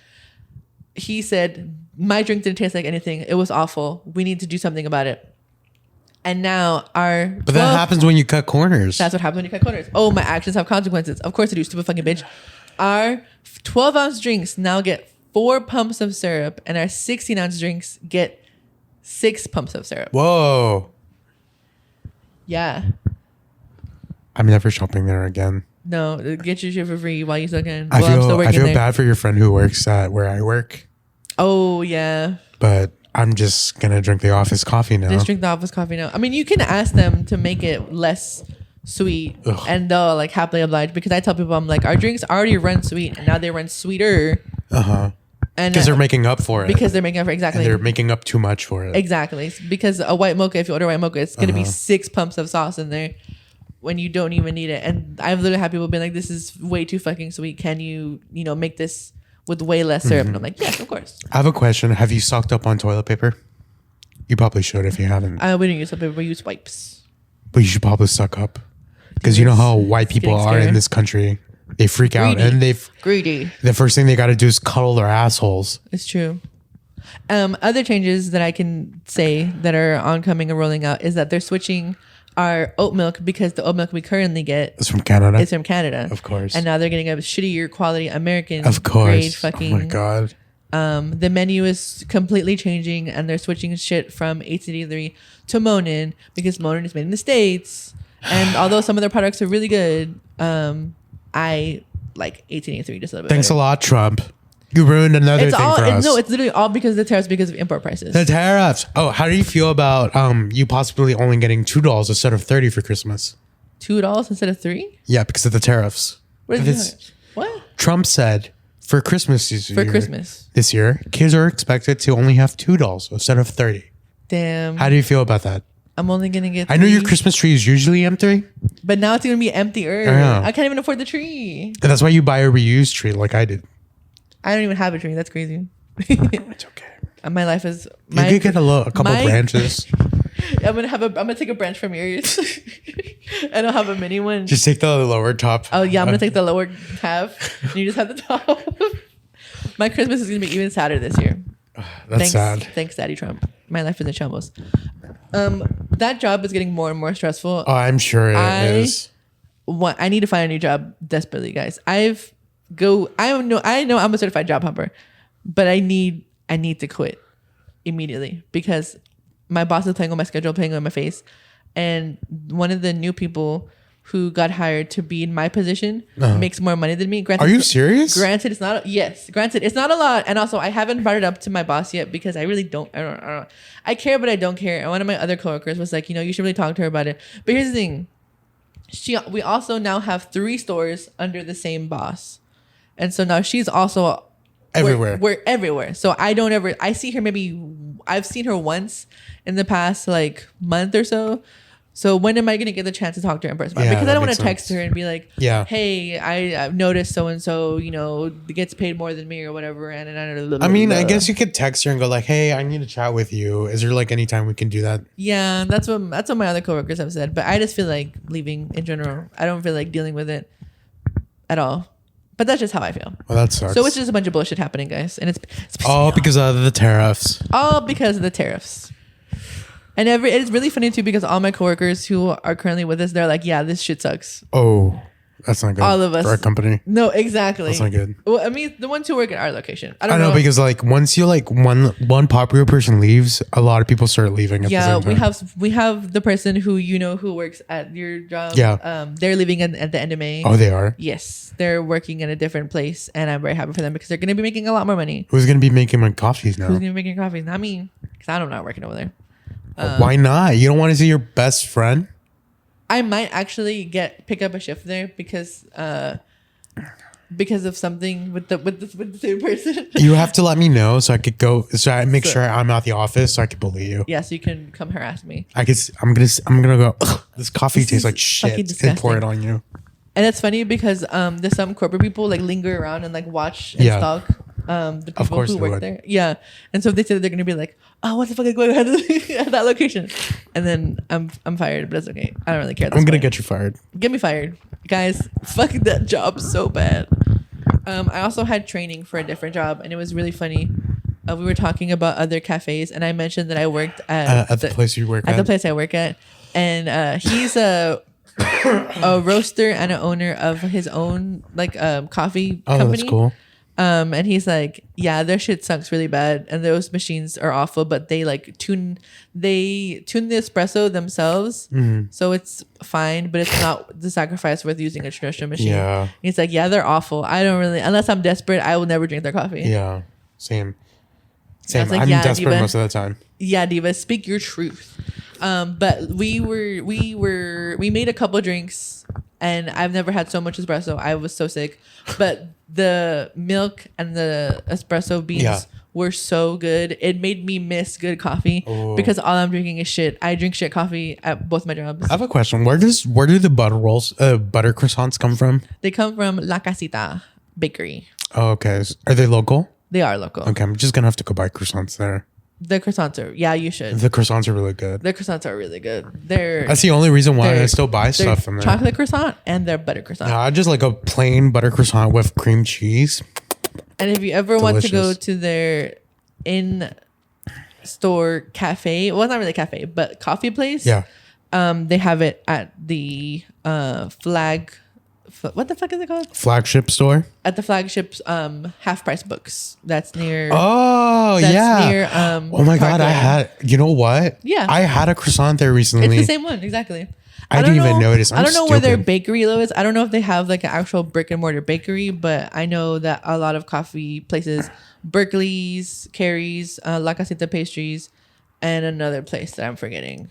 He said, my drink didn't taste like anything. It was awful. We need to do something about it. And now But that happens when you cut corners. That's what happens when you cut corners. Oh, my actions have consequences. Of course they do, stupid fucking bitch. Our 12-ounce drinks now get 4 pumps of syrup, and our 16-ounce drinks get 6 pumps of syrup. Whoa. Yeah. I'm never shopping there again. No, get your shit for free while you still can. I feel bad for your friend who works at where I work. Oh, yeah. But I'm just going to drink the office coffee now. Just drink the office coffee now. I mean, you can ask them to make it less sweet. Ugh. And they'll like happily oblige because I tell people, I'm like, our drinks already run sweet and now they run sweeter. Uh-huh. And because they're making up for it. Because they're making up for it. Exactly. And they're making up too much for it. Exactly. Because a white mocha, if you order white mocha, it's going to be 6 pumps of sauce in there when you don't even need it. And I've literally had people be like, this is way too fucking sweet. Can you make this with way less syrup? And I'm like, yes, of course. I have a question. Have you stocked up on toilet paper? You probably should if you haven't. We don't use toilet paper. We use wipes. But you should probably stock up. Because you know how white people are in this country. They freak out and greedy. The first thing they got to do is cuddle their assholes. It's true. Other changes that I can say that are oncoming and rolling out is that they're switching our oat milk because the oat milk we currently get is from Canada. It's from Canada, of course. And now they're getting a shittier quality American, of course. Grade fucking. Oh my God. The menu is completely changing, and they're switching shit from 1883 to Monin because Monin is made in the States. And although some of their products are really good, I like 1883 just a little bit. Thanks a lot, Trump. You ruined another thing for us. No, it's literally all because of the tariffs, because of import prices. The tariffs. Oh, how do you feel about you possibly only getting $2 instead of $30 for Christmas? $2 instead of $3? Yeah, because of the tariffs. What? Trump said for Christmas this year, kids are expected to only have $2 instead of $30. Damn. How do you feel about that? I'm only gonna get. I know your Christmas tree is usually empty, but now it's gonna be emptier. Yeah. I can't even afford the tree. And that's why you buy a reused tree, like I did. I don't even have a tree. That's crazy. It's okay. My life is. You could get a couple branches. I'm gonna take a branch from yours, and I'll have a mini one. Just take the lower top. Oh yeah, I'm gonna take the lower half, and you just have the top. My Christmas is gonna be even sadder this year. That's sad. Thanks, Daddy Trump. My life is in shambles. That job is getting more and more stressful. Oh, I'm sure it is. I need to find a new job desperately, guys. I know I'm a certified job hopper, but I need to quit immediately because my boss is playing on my schedule, playing on my face, and one of the new people who got hired to be in my position makes more money than me. Granted, are you serious? Granted, it's not. Yes, granted, it's not a lot, and also I haven't brought it up to my boss yet because I really don't. I don't. I care, but I don't care. And one of my other coworkers was like, you should really talk to her about it. But here's the thing: we also now have 3 stores under the same boss, and so now she's also everywhere. We're everywhere. So I see her I've seen her once in the past like month or so. So when am I going to get the chance to talk to her in person? Because I don't want to text her and be like, hey, I've noticed so-and-so, gets paid more than me or whatever. I guess you could text her and go like, hey, I need to chat with you. Is there like any time we can do that? Yeah, that's what my other coworkers have said. But I just feel like leaving in general. I don't feel like dealing with it at all. But that's just how I feel. Well, that sucks. So it's just a bunch of bullshit happening, guys. And it's all because of the tariffs. All because of the tariffs. And it's really funny too because all my coworkers who are currently with us, they're like, "Yeah, this shit sucks." Oh, That's not good. All of us. For our company. No, exactly. That's not good. Well, I mean, the ones who work at our location. I I don't know. because like once you like one popular person leaves, a lot of people start leaving. At Yeah, the same time. we have the person who who works at your job. Yeah. They're leaving at the end of May. Oh, they are. Yes, they're working in a different place, and I'm very happy for them because they're going to be making a lot more money. Who's gonna be making my coffees now? Who's going to be making coffee? Not me, because I'm not working over there. Why not? You don't want to see your best friend? I might actually pick up a shift there because of something with the same person. You have to let me know so I could go. So I make sure I'm at the office so I can bully you. Yeah, so you can come harass me. I'm gonna go. "Ugh, this coffee This tastes is like fucking shit," and pour it disgusting. on you. And it's funny because there's some corporate people like linger around and like watch and Yeah. stalk the people course who they work would. there. Yeah. And so they said they're gonna be like, oh, what the fuck is going on at that location? And then I'm fired, but it's okay. I don't really care. I'm gonna get you fired. Get me fired. Guys, fuck that job so bad. I also had training for a different job and it was really funny. We were talking about other cafes and I mentioned that I worked at At the place you work at at. the place I work at. And he's a roaster and an owner of his own like coffee Oh, company. that's cool. And he's like, yeah, their shit sucks really bad and those machines are awful, but they like tune the espresso themselves. Mm-hmm. So it's fine, but it's not the sacrifice worth using a traditional machine. Yeah. He's like, yeah, they're awful. I don't really, unless I'm desperate, I will never drink their coffee. Yeah. Same. I was like, I'm yeah, desperate diva. most of the time. Yeah, diva, speak your truth. But we made a couple drinks and I've never had so much espresso. I was so sick. But the milk and the espresso beans were so good. It made me miss good coffee because all I'm drinking is shit. I drink shit coffee at both my jobs. I have a question. Where do the butter croissants come from? They come from La Casita Bakery. Oh, okay. Are they local? They are local. Okay, I'm just gonna have to go buy croissants there. The croissants are, yeah, you should. The croissants are really good. The croissants are really good. They're That's the only reason why I they're- still buy they're stuff from there. chocolate croissant and they're butter croissant. No, I just like a plain butter croissant with cream cheese. And if you ever want to go Delicious. to their in-store cafe, well, not really cafe, but coffee place. Yeah. They have it at the what the fuck is it called? Flagship store. At the flagship's half price books. That's near. Oh, that's yeah. near. Oh my God. You know what? Yeah. I had a croissant there It's recently. the same one, exactly. I don't didn't even know- notice. I don't know where their stupid. bakery is. I don't know if they have like an actual brick and mortar bakery, but I know that a lot of coffee places, Berkeley's, Carrie's, La Casita Pastries, and another place that I'm forgetting,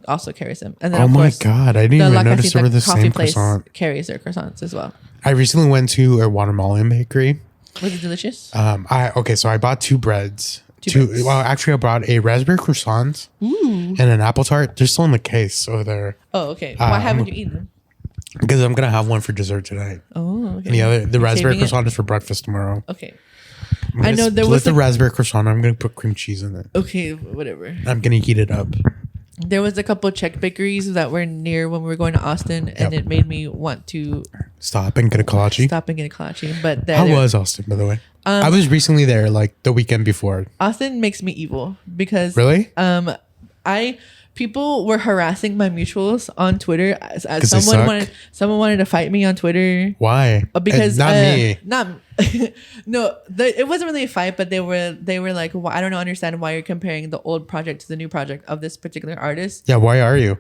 also carries them. And then Oh of my course, God. I didn't the La even notice they Casita were the coffee same place croissant. carries their croissants as well. I recently went to a watermelon bakery. Was it delicious? So I bought two breads. Two breads. Well, actually, I bought a raspberry croissant and an apple tart. They're still in the case over there Oh, okay. Why haven't you eaten them? because I'm gonna have one for dessert tonight. Oh, okay. And the raspberry saving it? croissant is for breakfast tomorrow. Okay. I'm gonna I know there split was the a- raspberry croissant. I'm gonna put cream cheese in it. Okay, whatever. I'm gonna heat it up. There was a couple Czech bakeries that were near when we were going to Austin, and Yep. it made me want to Stop and get a kolache. stop and get a kolache. But How there- was Austin, by the way? I was recently there, like the weekend before. Austin makes me evil because Really? People were harassing my mutuals on Twitter as 'Cause they someone wanted to fight me on Twitter. Why? Because Not me. It wasn't really a fight, but they were like, well, I don't understand why you're comparing the old project to the new project of this particular artist. Yeah. Why are you?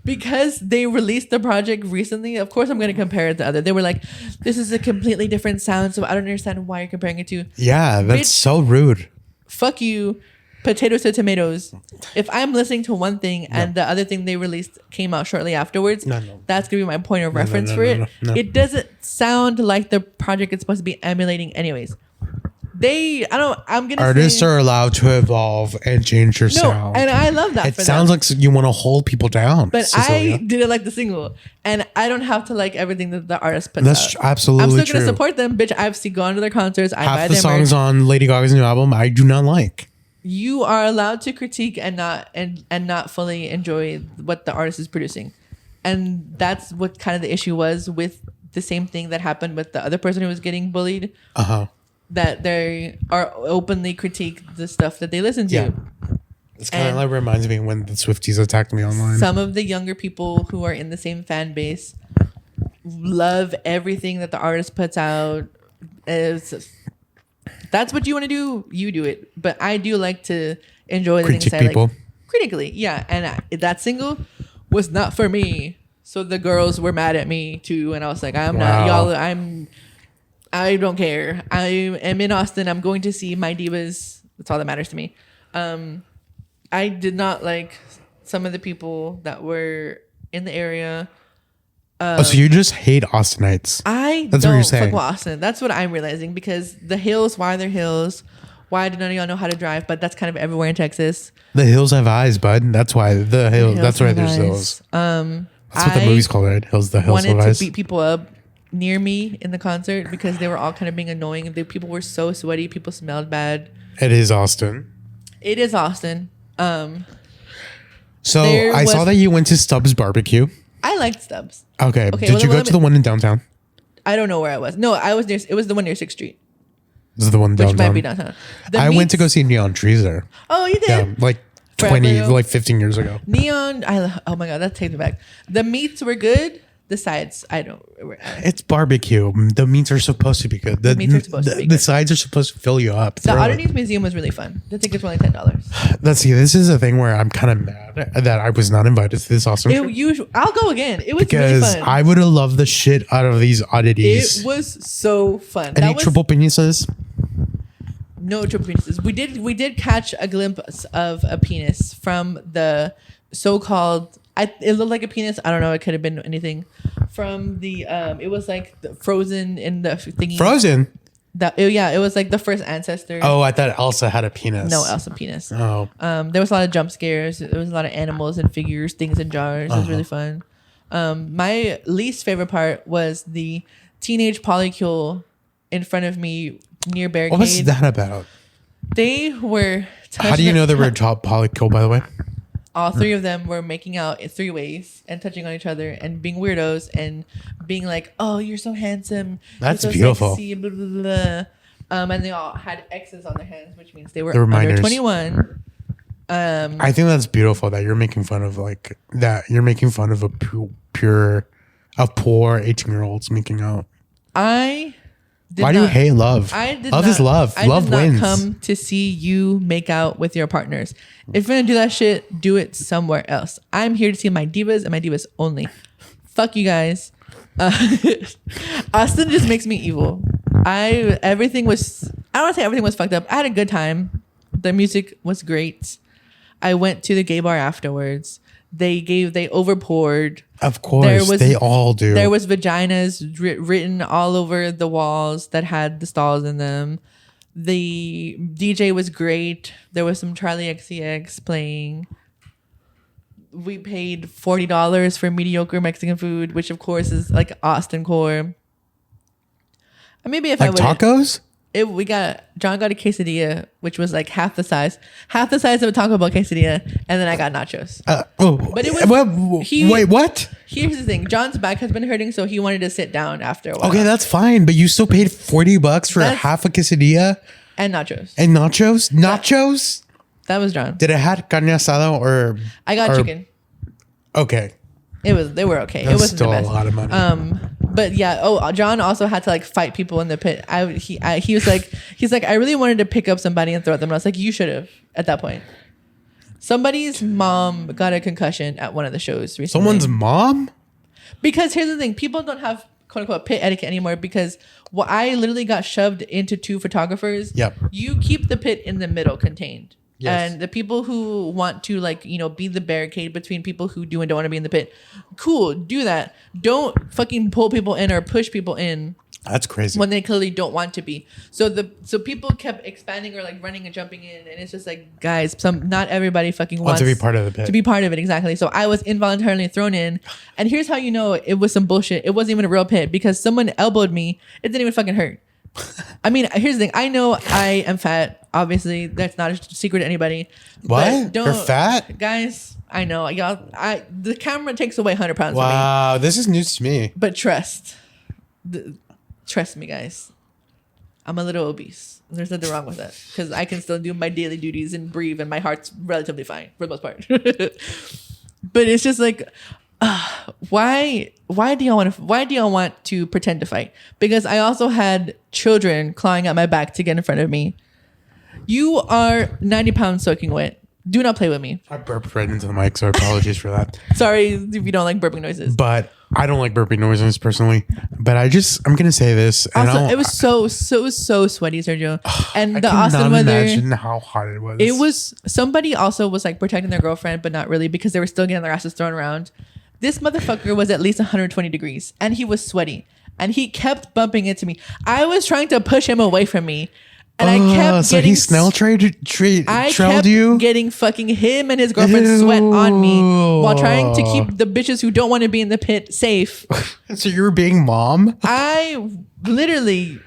Because they released the project recently, of course I'm going to compare it to other. They were like, this is a completely different sound, so I don't understand why you're comparing it to. Yeah, that's Bitch. so rude. Fuck you, potatoes to tomatoes. If I'm listening to one thing and the other thing they released came out shortly afterwards, No. that's going to be my point of reference for it. No. It doesn't sound like the project it's supposed to be emulating anyways. I'm gonna Artists say, are allowed to evolve and change their no, sound. and I love that. It for sounds them. like you want to hold people down. But Cecilia. I didn't like the single, and I don't have to like everything that the artist puts That's out. absolutely I'm still true. gonna support them, bitch. I've gone to their concerts. I buy Half the their songs merch. on Lady Gaga's new album I do not like. You are allowed to critique and not fully enjoy what the artist is producing, and that's what kind of the issue was with the same thing that happened with the other person who was getting bullied. Uh huh. That they are openly critique the stuff that they listen to. Yeah. It's kind of And- like reminds me when the Swifties attacked me online. Some of the younger people who are in the same fan base love everything that the artist puts out. That's what you want to do, you do it. But I do like to enjoy the Critique things I people. like critically. Yeah, and that single was not for me. So the girls were mad at me too, and I was like, I'm not y'all. I don't care. I am in Austin. I'm going to see my divas. That's all that matters to me. I did not like some of the people that were in the area. So you just hate Austinites. That's what you're saying. Fuck Austin. That's what I'm realizing, because the hills, why they're hills? Why do none of y'all know how to drive? But that's kind of everywhere in Texas. The hills have eyes, bud. That's why the hills. That's why there's hills. That's what the movie's called, right? Hills. The hills have eyes. Wanted to beat people up near me in the concert because they were all kind of being annoying. The people were so sweaty. People smelled bad. It is Austin. It is Austin. So I saw that you went to Stubbs Barbecue. I liked Stubbs. Okay. Did you go to the one in downtown? I don't know where I was. No, I was near. It was the one near 6th Street. This is the one downtown. Which might be downtown. I went to go see Neon Trees there. Oh, you did? Yeah, like 15 years ago. Neon. Oh my god, that takes me back. The meats were good. The sides, I don't. It's barbecue. The meats are supposed to be good. The meats are supposed to be good. The sides are supposed to fill you up. The Oddities Museum was really fun. The tickets were only $10. Let's see. This is a thing where I'm kind of mad that I was not invited to this awesome trip. I'll go again. It was really fun. I would have loved the shit out of these oddities. It was so fun. Any triple penises? No triple penises. We did catch a glimpse of a penis from the so-called. It looked like a penis. I don't know. It could have been anything. From the it was like Frozen in the thingy. Frozen. It was like the first ancestor. Oh, I thought Elsa had a penis. No, Elsa penis. Oh. There was a lot of jump scares. There was a lot of animals and figures, things in jars. It was really fun. My least favorite part was the teenage polycule in front of me near barricade. What was that about? They were. How do you know they were polycule, by the way? All three of them were making out in 3 ways and touching on each other and being weirdos and being like, "Oh, you're so handsome. That's so beautiful." Sexy, blah, blah, blah. And they all had X's on their hands, which means they were under minors. 21. I think that's beautiful that you're making fun of like that. You're making fun of a poor 18-year-olds making out. Why do you hate love? Love is love. Love wins. I did not come to see you make out with your partners. If you're gonna do that shit, do it somewhere else. I'm here to see my divas and my divas only. Fuck you guys. Austin just makes me evil. I don't want to say everything was fucked up. I had a good time. The music was great. I went to the gay bar afterwards. They overpoured. Of course, they all do. There was vaginas written all over the walls that had the stalls in them. The DJ was great. There was some Charlie XCX playing. We paid $40 for mediocre Mexican food, which of course is like Austin core. And maybe if like tacos. John got a quesadilla, which was like half the size of a Taco Bell quesadilla, and then I got nachos. But it was wait, what? Here's the thing: John's back has been hurting, so he wanted to sit down after a while. Okay, that's fine, but you still paid $40 for half a quesadilla and nachos. Nachos. That was John. Did it have carne asada or? I got chicken. Okay. They were okay. It wasn't still the best. A lot of money. But yeah. John also had to like fight people in the pit. He was like, I really wanted to pick up somebody and throw at them. And I was like, you should have at that point. Somebody's mom got a concussion at one of the shows recently. Someone's mom? Because here's the thing: people don't have quote unquote pit etiquette anymore. Because I literally got shoved into 2 photographers. Yep. You keep the pit in the middle, contained. Yes. And the people who want to be the barricade between people who do and don't want to be in the pit, cool, do that. Don't fucking pull people in or push people in. That's crazy. When they clearly don't want to be. So people kept expanding or like running and jumping in, and it's just like, guys, not everybody fucking wants to be part of the pit. To be part of it, exactly. So I was involuntarily thrown in, and here's how you know it was some bullshit. It wasn't even a real pit because someone elbowed me. It didn't even fucking hurt. I mean, here's the thing. I know I am fat. Obviously, that's not a secret to anybody. What? You're fat? Guys, I know. Y'all, the camera takes away 100 pounds from me. Wow, this is news to me. But trust me, guys. I'm a little obese. There's nothing wrong with that. Because I can still do my daily duties and breathe, and my heart's relatively fine for the most part. But it's just like, why do y'all want to pretend to fight? Because I also had children clawing at my back to get in front of me. You are 90 pounds soaking wet. Do not play with me. I burped right into the mic, so apologies for that. Sorry if you don't like burping noises. But I don't like burping noises personally. But I'm gonna say this. And Also, it was so sweaty, Sergio. And I the cannot Austin weather. imagine how hot it was. It was, somebody also was like protecting their girlfriend, but not really, because they were still getting their asses thrown around. This motherfucker was at least 120 degrees and he was sweaty and he kept bumping into me. I was trying to push him away from me. And I kept getting. So he snail trailed you? Getting fucking him and his girlfriend sweat on me while trying to keep the bitches who don't want to be in the pit safe. So you were being mom? I literally,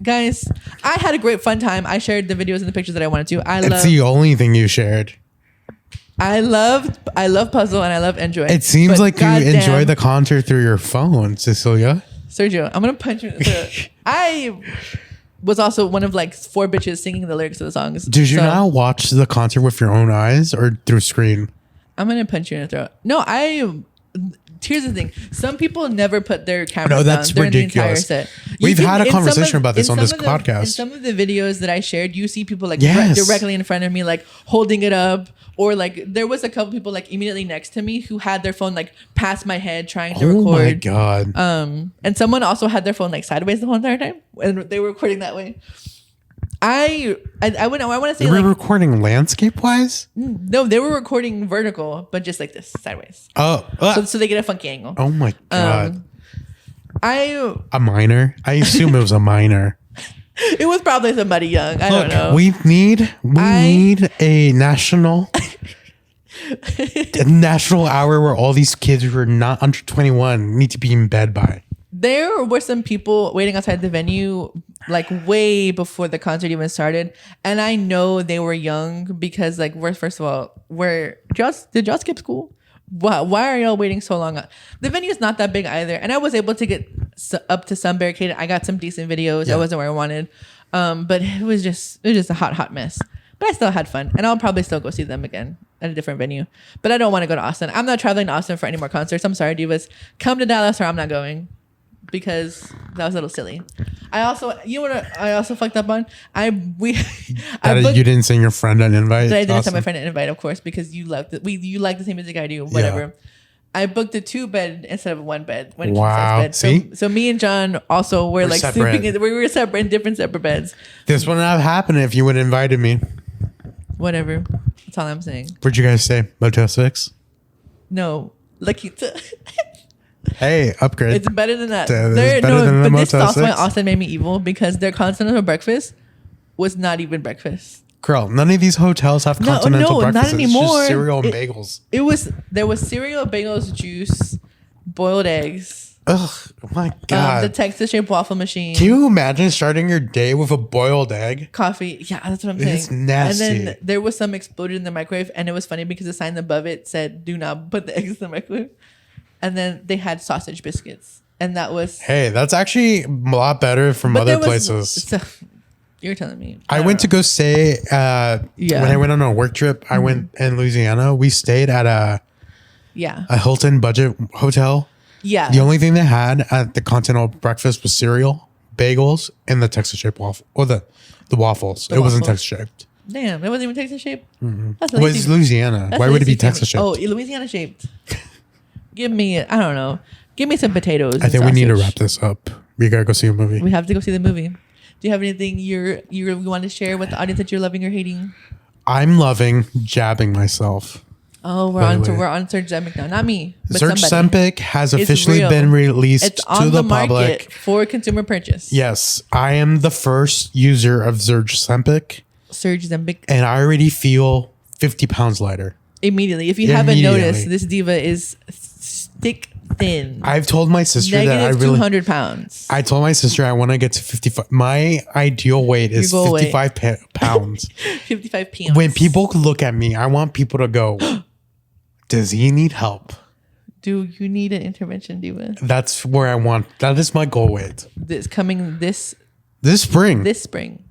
guys, I had a great fun time. I shared the videos and the pictures that I wanted to. It's the only thing you shared. I love puzzle and I love enjoy. It seems like you enjoy the concert through your phone, Cecilia. Sergio, I'm gonna punch you. I was also one of like 4 bitches singing the lyrics of the songs. Did you not watch the concert with your own eyes or through screen? I'm gonna punch you in the throat. No, here's the thing. Some people never put their camera down. That's ridiculous. The entire set. We've had a conversation about this on this podcast. In some of the videos that I shared, you see people like directly in front of me, like holding it up. Or like there was a couple people like immediately next to me who had their phone like past my head trying to record. Oh my God. And someone also had their phone like sideways the whole entire time. And they were recording that way. I want to say they were recording landscape wise? No, they were recording vertical, but just like this, sideways. Oh. So they get a funky angle. Oh my God. A minor? I assume it was a minor. It was probably somebody young. I don't know. We need a national hour where all these kids who are not under 21 need to be in bed by. There were some people waiting outside the venue like way before the concert even started, and I know they were young because like first of all, did y'all skip school? Why are y'all waiting so long? The venue is not that big either, and I was able to get up to some barricade. I got some decent videos. I wasn't where I wanted, but it was just a hot mess. But I still had fun, and I'll probably still go see them again at a different venue. But I don't want to go to Austin. I'm not traveling to Austin for any more concerts. I'm sorry, divas. Come to Dallas, or I'm not going, because that was a little silly. I also fucked up on? You didn't send your friend an invite? I didn't send my friend an invite, of course, because you like the same music I do, whatever. Yeah. I booked a 2-bed instead of a 1-bed. Wow. See? So me and John also were like sleeping. We were separate in different separate beds. This wouldn't have happened if you would have invited me. Whatever. That's all I'm saying. Where'd you guys stay? Motel 6? No. Lucky to. Hey, upgrade. It's better than that. But this is also why Austin made me evil, because their continental breakfast was not even breakfast. Girl, none of these hotels have continental breakfast. Not anymore. It's just cereal and bagels. There was cereal, bagels, juice, boiled eggs. Ugh, my God. The Texas shaped waffle machine. Can you imagine starting your day with a boiled egg? Coffee. Yeah, that's what I'm saying. It's nasty. And then there was some exploded in the microwave, and it was funny because the sign above it said, "Do not put the eggs in the microwave." And then they had sausage biscuits, and that was. Hey, that's actually a lot better from other places. You're telling me. I went to go stay when I went on a work trip. I went in Louisiana. We stayed at a Hilton budget hotel. Yeah. The only thing they had at the continental breakfast was cereal, bagels, and the Texas shaped waffle, or the waffles. It wasn't Texas shaped. Damn, it wasn't even Texas shaped. Mm-hmm. That's lazy. Well, it's Louisiana. Why would it be Texas shaped? Oh, Louisiana shaped. Give me, I don't know. Give me some potatoes. I think we need to wrap this up. We gotta go see a movie. We have to go see the movie. Do you have anything you want to share with the audience that you're loving or hating? I'm loving jabbing myself. Oh, we're on Serge Zempic now. Not me, but Serge Zempic has officially been released to the public for consumer purchase. Yes, I am the first user of Serge Zempic. And I already feel 50 pounds lighter. Immediately. If you haven't noticed, this diva is thick thin. I've told my sister Negative that I really 200 pounds. I told my sister I want to get to 55. My ideal weight is 55 pounds. 55 pounds. When people look at me, I want people to go, does he need help? Do you need an intervention, diva? That's where I want. That is my goal weight. This spring. This spring.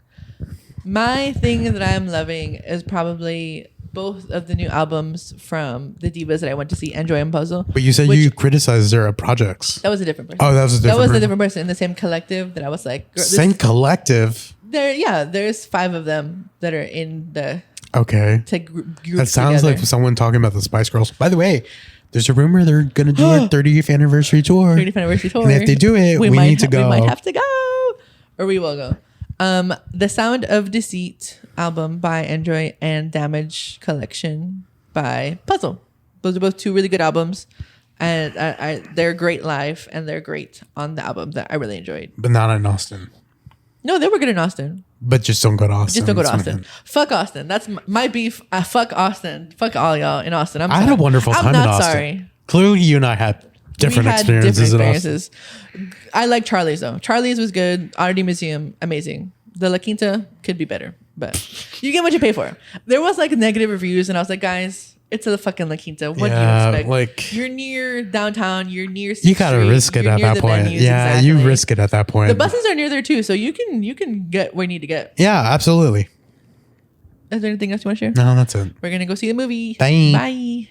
My thing that I'm loving is probably both of the new albums from the divas that I went to see, Enjoy and Puzzle. But you said you criticized their projects. That was a different person. Oh, that was a different person in the same collective that I was like, same collective. There's 5 of them that are in the group that sounds together. like someone talking about the Spice Girls. By the way, there's a rumor they're gonna do a 30th anniversary tour. 30th anniversary tour. And if they do it, we need to go. We might have to go, or we will go. The Sound of Deceit album by Enjoy and Damage Collection by Puzzle. Those are both 2 really good albums, and they're great live and they're great on the album that I really enjoyed. But not in Austin. No, they were good in Austin. But just don't go to Austin. Just don't go to Austin. Fuck Austin. That's my beef. Fuck Austin. Fuck all y'all in Austin. I had a wonderful time in Austin. I'm not sorry. Clearly, you and I had different experiences in Austin. I like Charlie's though. Charlie's was good. Oddity Museum, amazing. The La Quinta could be better, but you get what you pay for. There was like negative reviews, and I was like, guys, it's a fucking La Quinta. What do you expect? Like, you're near downtown. You're near. You gotta risk it at that point. Yeah, you risk it at that point. The buses are near there too, so you can get where you need to get. Yeah, absolutely. Is there anything else you want to share? No, that's it. We're gonna go see the movie. Bye. Bye.